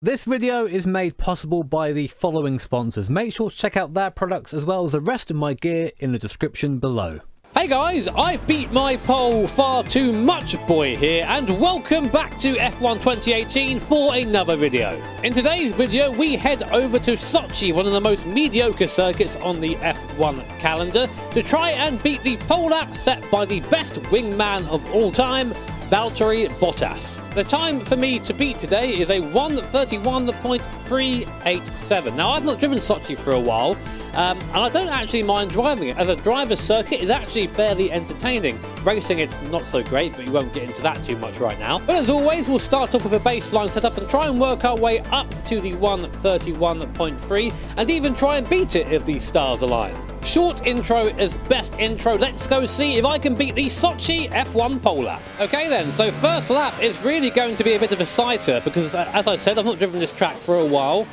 This video is made possible by the following sponsors. Make sure to check out their products as well as the rest of my gear in the description below. Hey guys, I beat my pole far too much boy here, and welcome back to F1 2018 for another video. In today's video we head over to Sochi, one of the most mediocre circuits on the F1 calendar, to try and beat the pole lap set by the best wingman of all time, Valtteri Bottas. The time for me to beat today is a 1:31.387. Now, I've not driven Sochi for a while, and I don't actually mind driving it. As a driver's circuit, it's actually fairly entertaining. Racing, it's not so great, but we won't get into that too much right now. But as always, we'll start off with a baseline setup and try and work our way up to the 1:31.3 and even try and beat it if the stars align. Short intro is best intro. Let's go see if I can beat the Sochi F1 pole lap. Okay then, so first lap is really going to be a bit of a sighter because, as I said, I've not driven this track for a while.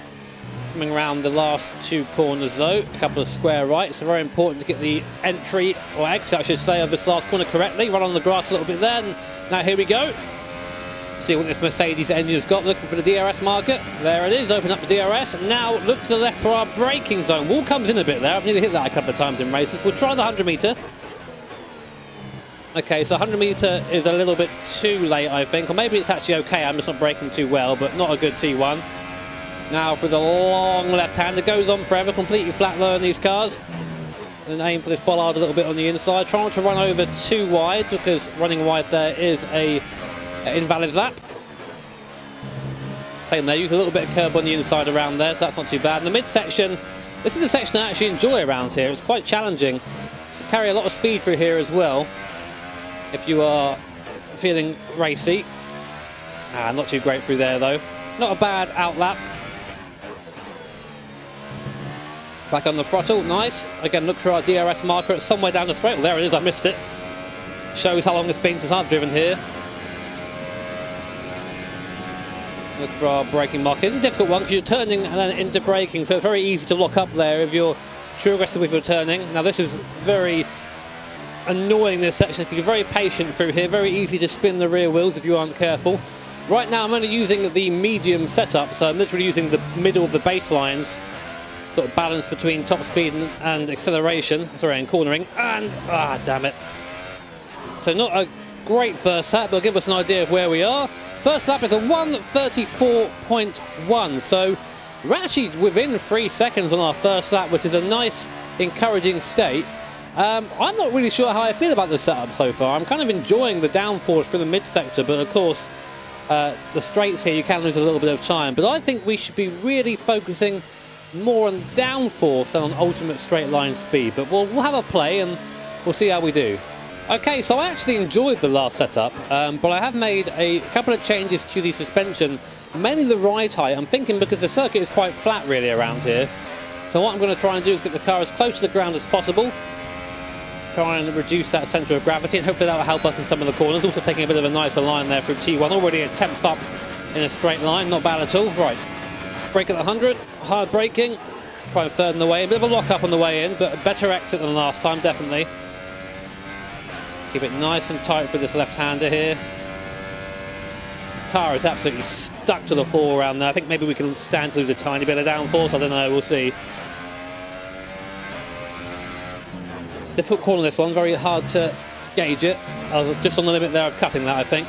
Coming around the last two corners though, a couple of square rights, so very important to get the entry, or exit I should say, of this last corner correctly. Run on the grass a little bit there, and now here we go. See what this Mercedes engine's got, looking for the DRS marker. There it is, open up the DRS. Now look to the left for our braking zone. Wall comes in a bit there, I've nearly hit that a couple of times in races. We'll try the 100 metre. Okay, so 100 metre is a little bit too late, I think. Or maybe it's actually okay, I'm just not braking too well, but not a good T1. Now for the long left-hand, it goes on forever, completely flat though in these cars. And aim for this bollard a little bit on the inside. Trying to run over too wide, because running wide there is a invalid lap. Same there, use a little bit of curb on the inside around there, so that's not too bad. In the midsection, this is a section I actually enjoy around here. It's quite challenging to carry a lot of speed through here as well, if you are feeling racy. Not too great through there though. Not a bad outlap. Back on the throttle, nice. Again, look for our DRS marker. It's somewhere down the straight. Well, there it is, I missed it. Shows how long it's been since I've driven here. Look for our braking marker. It's a difficult one because you're turning and then into braking, so it's very easy to lock up there if you're too aggressive with your turning. Now this is very annoying, this section. You're very patient through here, very easy to spin the rear wheels if you aren't careful. Right now I'm only using the medium setup, so I'm literally using the middle of the baselines, sort of balance between top speed and acceleration, sorry, and cornering, and damn it. So not a great first lap, but it'll give us an idea of where we are. First lap is a 1:34.1, so we're actually within 3 seconds on our first lap, which is a nice, encouraging state. I'm not really sure how I feel about the setup so far. I'm kind of enjoying the downforce through the mid-sector, but of course, the straights here, you can lose a little bit of time. But I think we should be really focusing more on downforce than on ultimate straight line speed. But we'll have a play and we'll see how we do. Okay, so I actually enjoyed the last setup, but I have made a couple of changes to the suspension, mainly the ride height. I'm thinking because the circuit is quite flat really around here. So what I'm going to try and do is get the car as close to the ground as possible. Try and reduce that centre of gravity, and hopefully that will help us in some of the corners. Also taking a bit of a nicer line there through T1. Already a 10th up in a straight line, not bad at all. Right, brake at the 100, hard braking. Try and third in the way, a bit of a lock up on the way in, but a better exit than last time, definitely. Keep it nice and tight for this left-hander here. Car is absolutely stuck to the floor around there. I think maybe we can stand to lose a tiny bit of downforce. I don't know, we'll see. Difficult call on this one, very hard to gauge it. I was just on the limit there of cutting that, I think.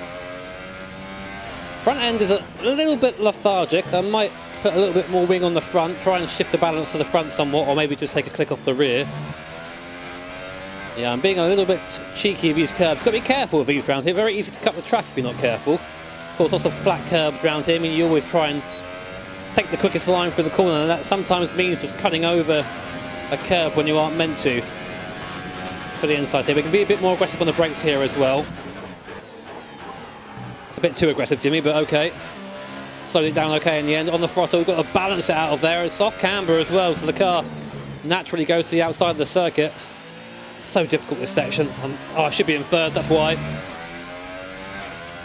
Front end is a little bit lethargic. I might put a little bit more wing on the front, try and shift the balance to the front somewhat, or maybe just take a click off the rear. Yeah, I'm being a little bit cheeky with these curbs. Got to be careful with these around here. Very easy to cut the track if you're not careful. Of course, lots of flat curbs around here. I mean, you always try and take the quickest line through the corner, and that sometimes means just cutting over a curb when you aren't meant to. For the inside here, we can be a bit more aggressive on the brakes here as well. It's a bit too aggressive, Jimmy, but okay. Slowed it down okay in the end. On the throttle, we've got to balance it out of there. It's soft camber as well, so the car naturally goes to the outside of the circuit. So difficult, this section. I should be in third, that's why.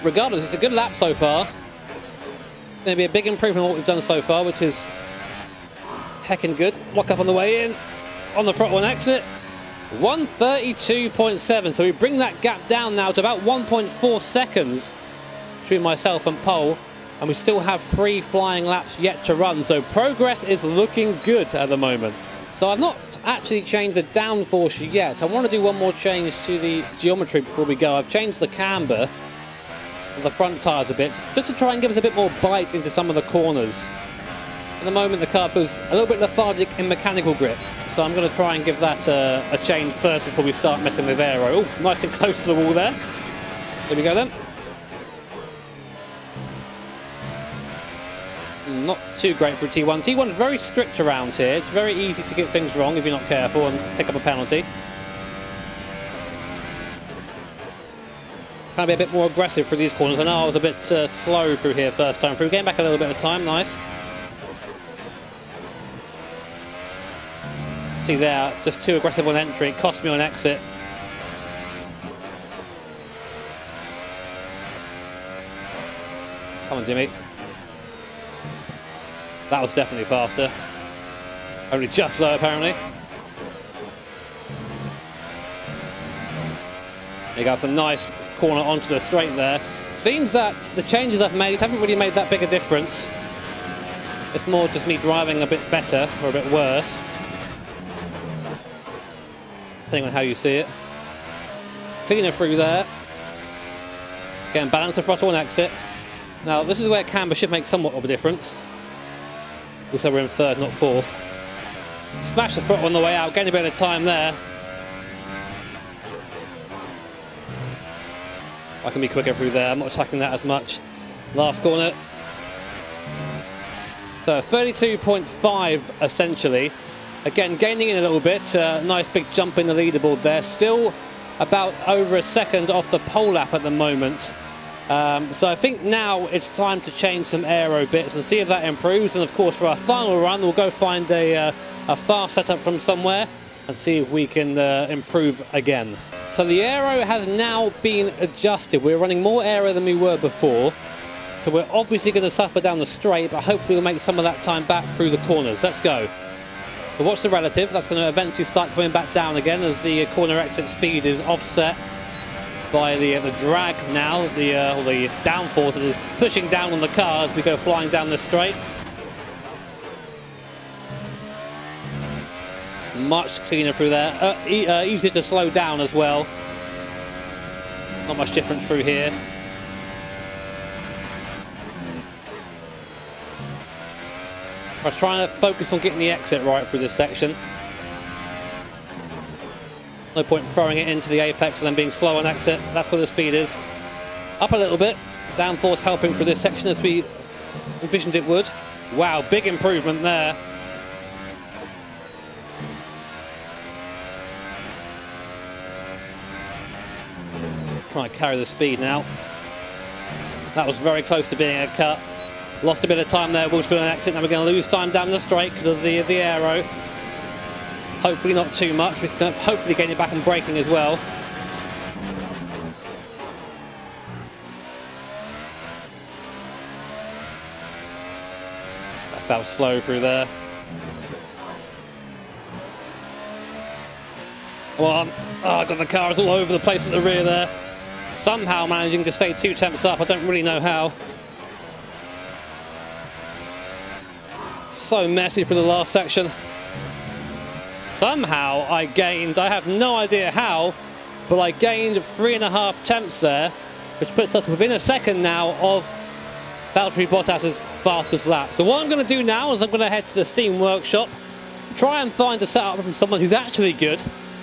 Regardless, it's a good lap so far. Maybe a big improvement on what we've done so far, which is heckin' good. Lock up on the way in. On the throttle and exit. 1:32.7, so we bring that gap down now to about 1.4 seconds between myself and pole. and we still have 3 flying laps yet to run, so progress is looking good at the moment. So I've not actually changed the downforce yet. I want to do one more change to the geometry before we go. I've changed the camber of the front tyres a bit, just to try and give us a bit more bite into some of the corners. At the moment the car feels a little bit lethargic in mechanical grip, so I'm going to try and give that a change first before we start messing with aero. Oh, nice and close to the wall there. There we go then. Not too great for a T1. T1 is very strict around here. It's very easy to get things wrong if you're not careful and pick up a penalty. Trying to be a bit more aggressive for these corners. I know I was a bit slow through here first time through. Getting back a little bit of time. Nice. See there, just too aggressive on entry. It cost me on exit. Come on, Jimmy. That was definitely faster. Only just though, apparently. You got some nice corner onto the straight there. Seems that the changes I've made haven't really made that big a difference. It's more just me driving a bit better or a bit worse, depending on how you see it. Cleaner through there. Again, balance the throttle and exit. Now, this is where camber should make somewhat of a difference. Also, we're in third, not fourth. Smash the throttle on the way out, getting a bit of time there. I can be quicker through there. I'm not attacking that as much. Last corner. So 32.5 essentially. Again, gaining in a little bit. Nice big jump in the leaderboard there. Still about over a second off the pole lap at the moment. So I think now it's time to change some aero bits and see if that improves. And of course, for our final run, we'll go find a fast setup from somewhere and see if we can improve again. So the aero has now been adjusted. We're running more aero than we were before. So we're obviously going to suffer down the straight, but hopefully we'll make some of that time back through the corners. Let's go. So watch the relative. That's going to eventually start coming back down again as the corner exit speed is offset by the drag now, the downforce that is pushing down on the car as we go flying down the straight. Much cleaner through there. Easier to slow down as well. Not much different through here. I'm trying to focus on getting the exit right through this section. No point throwing it into the apex and then being slow on exit. That's where the speed is. Up a little bit. Downforce helping for this section as we envisioned it would. Wow, big improvement there. Trying to carry the speed now. That was very close to being a cut. Lost a bit of time there. We'll speed on exit. Now we're going to lose time down the straight because of the aero. Hopefully not too much. We can hopefully gain it back on braking as well. That felt slow through there. Well, I got the cars all over the place at the rear there. Somehow managing to stay 2 temps up. I don't really know how. So messy for the last section. Somehow I gained, I have no idea how, but I gained 3.5 temps there, which puts us within a second now of Valtteri Bottas' fastest lap. So what I'm going to do now is I'm going to head to the Steam workshop, try and find a setup from someone who's actually good,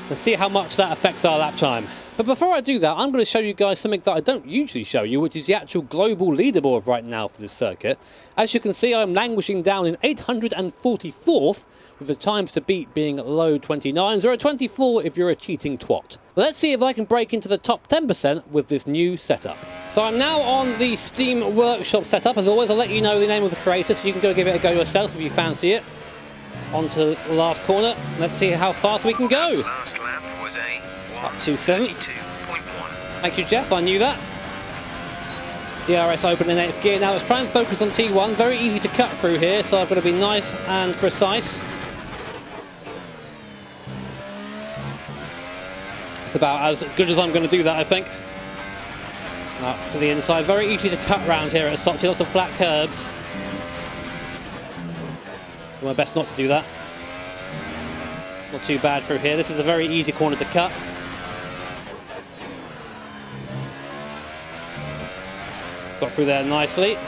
and see how much that affects our lap time. But before I do that, I'm going to show you guys something that I don't usually show you, which is the actual global leaderboard right now for this circuit. As you can see, I'm languishing down in 844th, with the times to beat being low 29s, or a 24 if you're a cheating twat. But let's see if I can break into the top 10% with this new setup. So I'm now on the Steam Workshop setup. As always, I'll let you know the name of the creator, so you can go give it a go yourself if you fancy it. On to the last corner. Let's see how fast we can go. Last lap was up to 7th. Thank you, Jeff. I knew that. DRS open in 8th gear. Now let's try and focus on T1. Very easy to cut through here, so I've got to be nice and precise. It's about as good as I'm going to do that, I think. Up to the inside, very easy to cut round here at Sochi, lots of flat curbs. Do my best not to do that. Not too bad through here, this is a very easy corner to cut. Got through there nicely.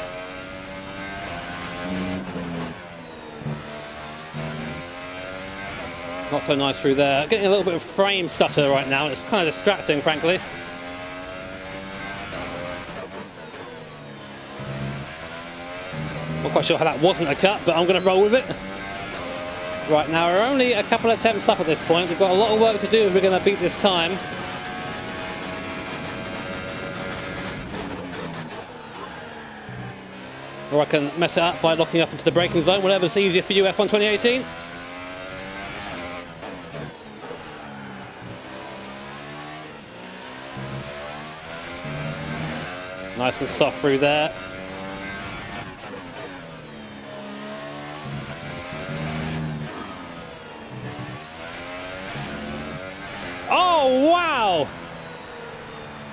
Not so nice through there. Getting a little bit of frame stutter right now. It's kind of distracting, frankly. Not quite sure how that wasn't a cut, but I'm going to roll with it. Right now, we're only a couple of attempts up at this point. We've got a lot of work to do if we're going to beat this time. Or I can mess it up by locking up into the braking zone, whatever's easier for you, F1 2018. Nice and soft through there. Oh, wow!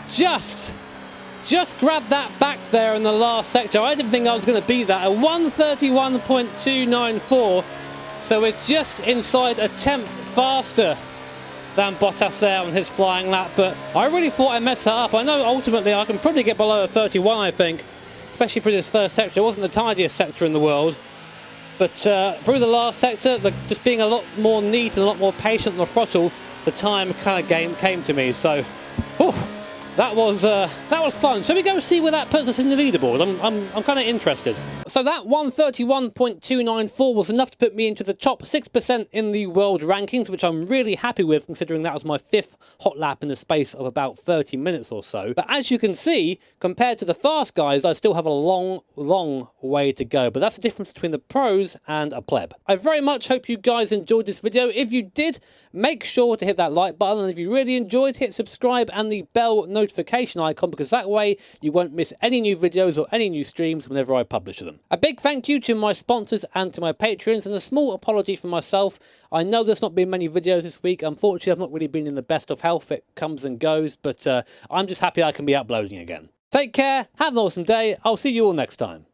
Just grabbed that back there in the last sector. I didn't think I was going to beat that. A 1:31.294. So we're just inside a tenth faster than Bottas there on his flying lap. But I really thought I messed that up. I know ultimately I can probably get below a 31, I think. Especially for this first sector. It wasn't the tidiest sector in the world. But through the last sector, just being a lot more neat and a lot more patient on the throttle, the time kind of came to me. So, that was fun. So we go see where that puts us in the leaderboard. I'm kind of interested. So that 1:31.294 was enough to put me into the top 6% in the world rankings, which I'm really happy with, considering that was my 5th hot lap in the space of about 30 minutes or so. But as you can see, compared to the fast guys, I still have a long way to go. But that's the difference between the pros and a pleb. I very much hope you guys enjoyed this video. If you did, make sure to hit that like button. And if you really enjoyed, hit subscribe and the bell notification icon, because that way you won't miss any new videos or any new streams whenever I publish them. A big thank you to my sponsors and to my Patreons, and a small apology for myself. I know there's not been many videos this week. Unfortunately, I've not really been in the best of health. It comes and goes, but I'm just happy I can be uploading again. Take care, have an awesome day. I'll see you all next time.